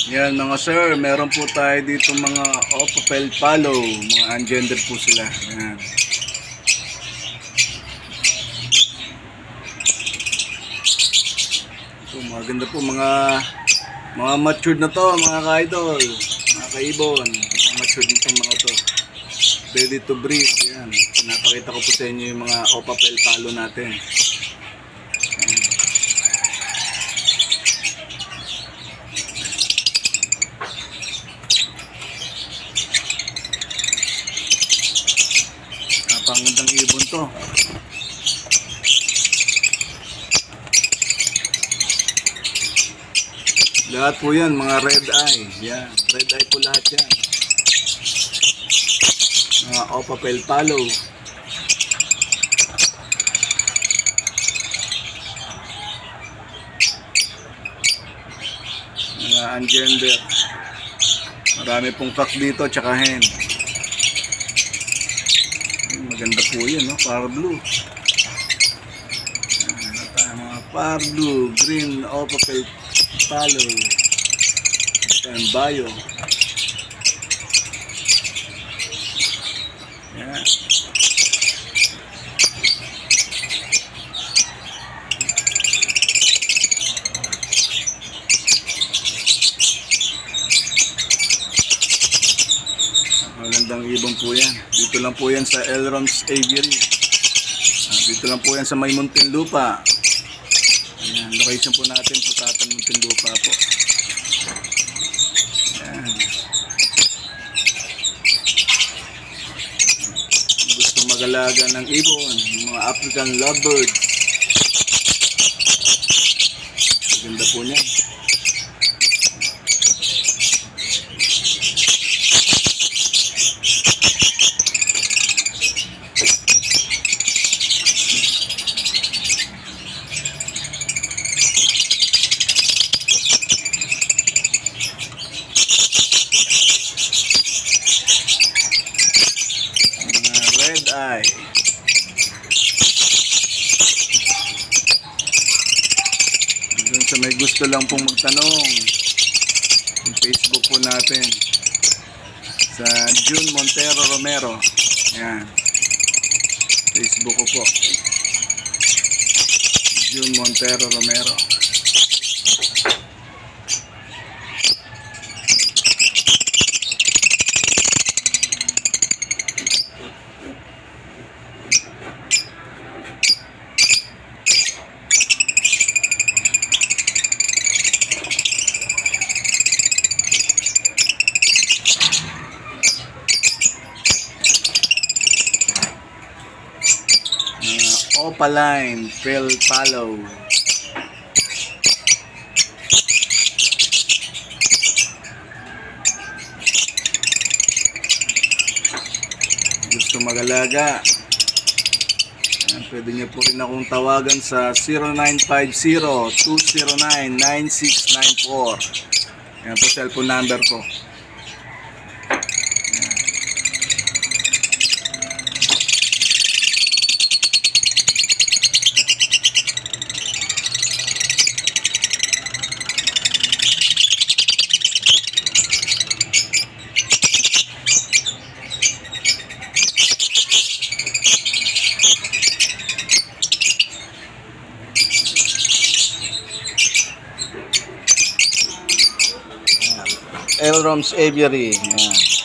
Yan mga sir, meron po tayo dito mga Opel Palo, mga ungender po sila. Yan. So, maganda po mga matured na to, mga ka-idol, mga kaibon, mga matured na to mga to. Ready to breed. Yan. Napakita ko po sa inyo yung mga Opel Palo natin. Napangandang ibon to. Lahat po yan, mga red eye. Yan, red eye po lahat yan. Mga Opel Palo. Mga ungender. Marami pong cock dito, tsaka hen. Maganda po yun, no? Par blue. Mga par blue, green, Opel Palo. Ito yung bayo. Yan. Magandang ibon po yan. Dito lang po yan sa Elrom's Aviary. Dito lang po yan sa May Muntinlupa. Ayan, location po natin, Putatan, Muntinlupa po. Ayan. Gusto mag-alaga ng ibon, mga African lovebird. Maganda po niyan. Red eye. Doon sa may gusto lang pong magtanong, yung Facebook po natin sa June Montero Romero. Yan, Facebook ko po, June Montero Romero. Opaline Pel Palo. Gusto mag-alaga, pwede niyo po rin akong tawagan sa 0950-209-9694. Yan po cellphone number ko. Elrom's Aviary. Yan.